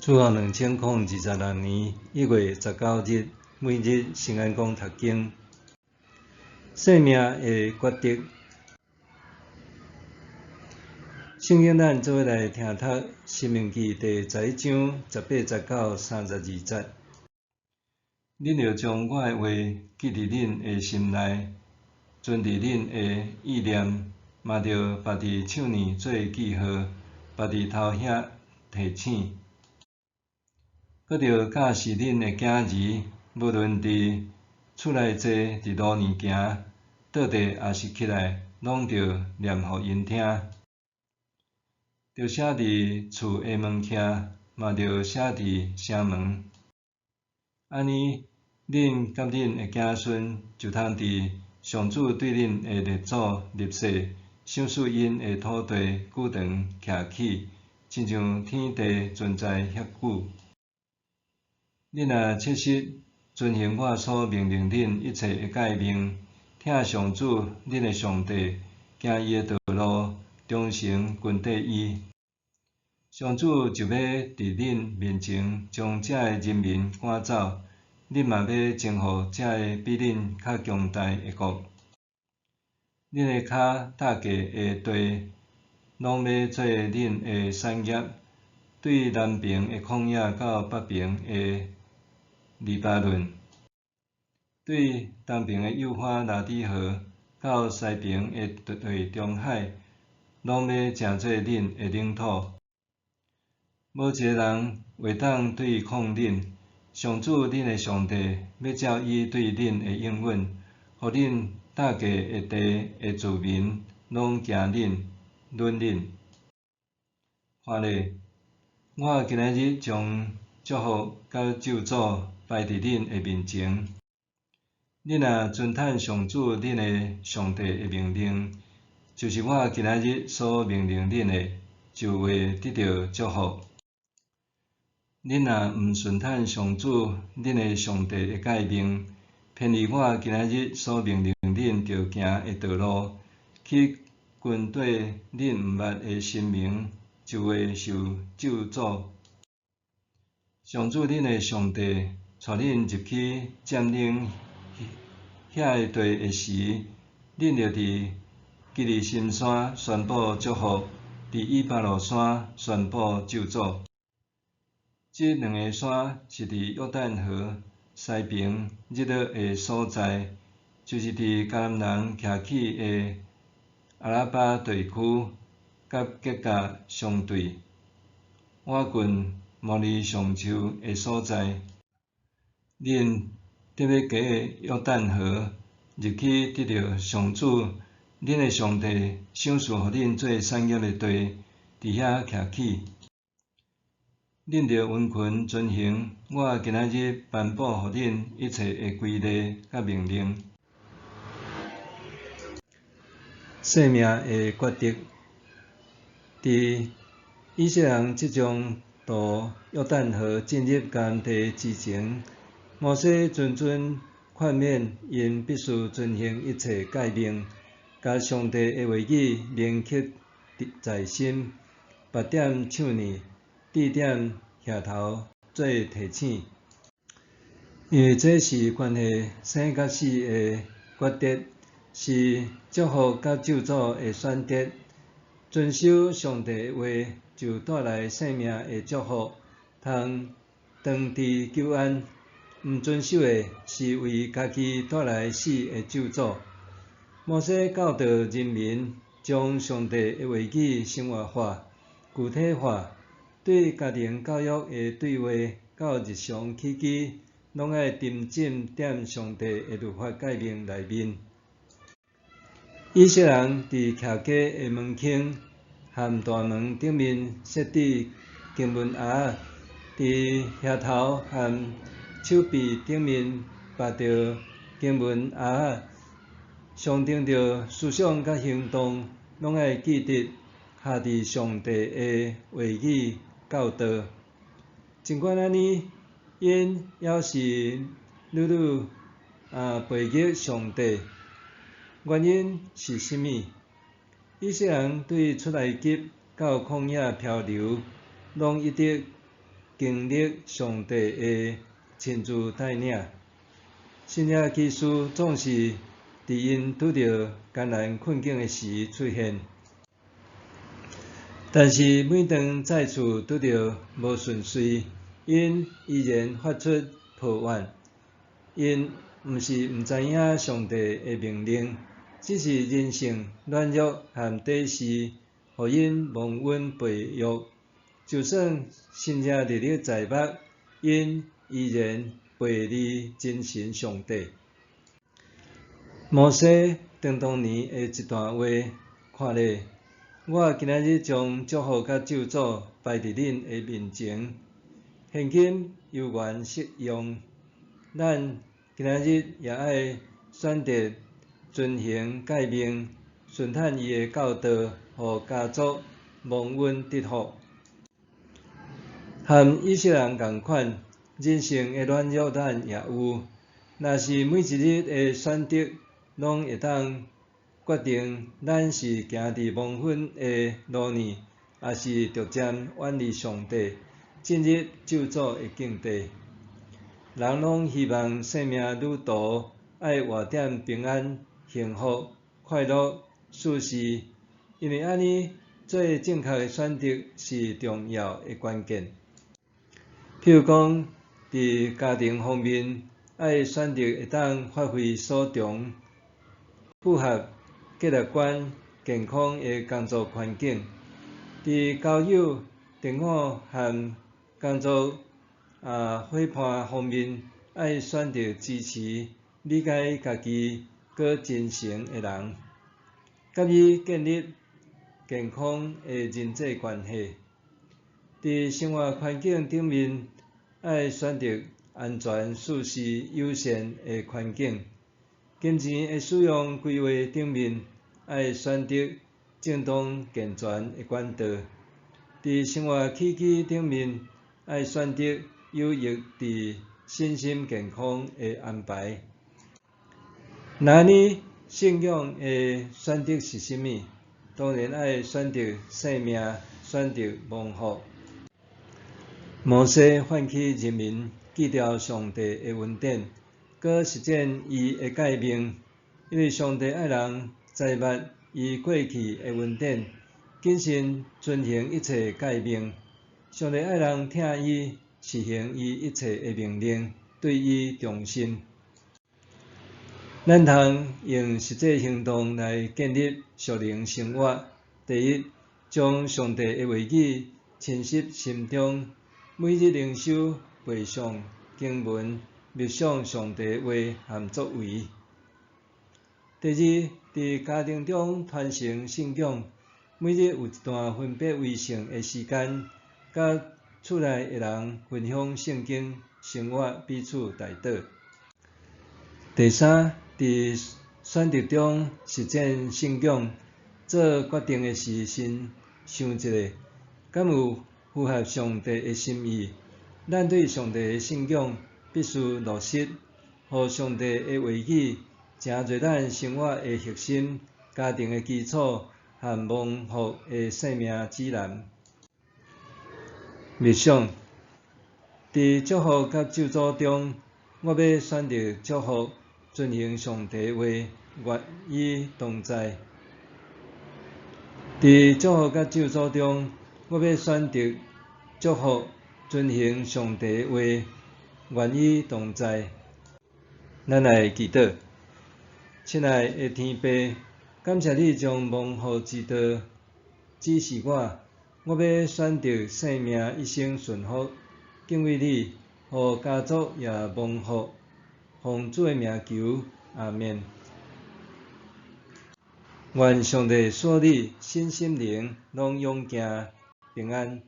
自后2026年1月19日，每日圣安宫读经，生命的决定。圣经咱做伙来听读《申命记》第11章18、19、32节。恁要将我的话记伫恁的心内，存伫恁的意念，嘛着别伫手呢做记号，别伫头遐提醒。搁着教示恁的囝儿，无论伫厝内坐，伫路呢行，倒地也是起来，拢着念互因听。着写伫厝下门徛，嘛着写伫城门。安尼，恁甲恁的子孙就通伫上主对恁的列祖立誓，赏赐因的土地久长徛起，亲像天地存在遐久。恁若切实遵行我所命令恁一切的诫命，听上主恁的上帝，行伊的道路，忠诚跟缀伊，上主就要伫恁面前将遮的人民赶走，恁嘛要征服遮个比恁较强大的国。恁的脚踏过的地，拢要做恁的产业，对南边的旷野到北边的黎巴嫩，对东边的幼发拉底河到西边的地中海，拢要成做恁的领土。无一个人会当对抗恁。上主恁的上帝要照伊对恁的应允，互恁踏过的地的子民，拢惊恁、论恁。看咧，我今仔日将祝福甲咒诅摆伫恁的面前。恁若遵趁上主恁的上帝的命令，就是我今仔日所命令恁的，就会得到祝福。恁若毋顺趁上主恁的上帝的诫命，偏离我今仔日所命令恁着行的道路，去跟缀恁毋捌的神明，就会受咒诅。上主恁的上帝带恁入去占领遐个地的时，恁着伫基利心山宣布祝福，伫以巴路山宣布咒诅。即两个山是伫约旦河西边日落的所在，就是伫迦南人徛起的阿拉巴地区，甲吉甲相对，远近摩利上树的所在。恁得要过约旦河，入去得到上主恁的上帝赏赐互恁做产业的地，伫遐徛起。恁着温群遵行我今仔日颁布互恁一切的规例甲命令。生命的决定，伫以色列人即将渡约旦河进入迦南地之前，摩西谆劝勉因必须遵行一切诫命，甲上帝的话语铭刻在心，别点手呢，滴点额头做提醒。因为这是关系生甲死的决定，是祝福甲咒诅的选择。遵守上帝的话，就带来生命的祝福，通长治久安；毋遵守的，是为家己带来死的咒诅。摩西教导人民，将上帝的话语生活化、具体化，对家庭教育的对话到日常起居，拢爱沉浸踮上帝的律法诫命内面。以色列人伫徛家的门框和大门顶面设置经文盒，伫额头和手臂顶面摆着经文盒，象征着思想甲行动拢爱记得下伫上帝的话语教导。尽管安尼，因还是屡屡背逆上帝。原因是甚物？以色列人对出埃及到旷野漂流，拢一直经历上帝的亲自带领。信仰启示总是伫因拄着艰难困境的时出现，但是每当再次拄着无顺遂，因依然发出抱怨。因毋是毋知影上帝的命令，只是人性软弱和短视，互因蒙恩背约。就算新者历历在目，因依然背离真神上帝。摩西当年的一段话，看咧，我今仔日将祝福甲咒诅摆伫恁的面前，现今犹原适用。咱今仔日也爱选择遵行诫命，顺坦伊的教导，互家族蒙恩得福。和以色列人同款，人性的软弱咱也有。若是每一日的选择，拢会当决定咱是行伫蒙粉的路呢，还是逐渐远离上帝，进入咒诅的境地。人拢希望生命旅途爱活点平安、幸福、快乐、舒适，因为安尼做正确的选择是重要的关键。譬如讲，伫家庭方面，爱选择会当发挥所长、符合价值观、健康的工作环境；伫交友、电话和工作伙伴方面，爱选择支持、理解家己搁真诚的人，甲伊建立健康的人际关系。伫生活环境顶面，爱选择安全、舒适、友善的环境；金钱的使用规划顶面，爱选择正当健全的管道；伫生活起居顶面，爱选择有益伫身心健康的安排。那安尼，信仰的选择是甚物？当然爱选择生命，选择蒙福。摩西唤起人民记牢上帝的恩典，搁实践伊的诫命，因为上帝爱人知捌伊过去的恩典，谨慎遵行一切诫命。上帝爱人听伊，实行伊一切的命令，对伊忠心。咱通用实际行动来建立属灵生活。第一，将上帝的话语深入心中，每日灵修、背诵经文、默想上帝的话和作为。第二，伫家庭中传承信仰，每日有一段分别为圣的时间，甲厝内的人分享圣经、生活彼此代祷。第三，伫选择中实践信仰，做决定的时先想一下，敢有符合上帝的心意？咱对上帝的信仰必须落实，互上帝的话语成做咱生活的核心、家庭的基础和蒙福的生命指南。默想，伫祝福甲咒诅中，我要选择祝福，遵行上帝的话，愿意同在。伫祝福甲咒诅中，我要选择祝福，遵行上帝的话，愿意同在。咱来祈祷，亲爱的天父，感谢你将蒙福之道指示我，我要选择生命一生顺福，敬畏你，互家族也蒙福。奉主的名求，阿们。愿上帝赐你身心灵拢勇健平安。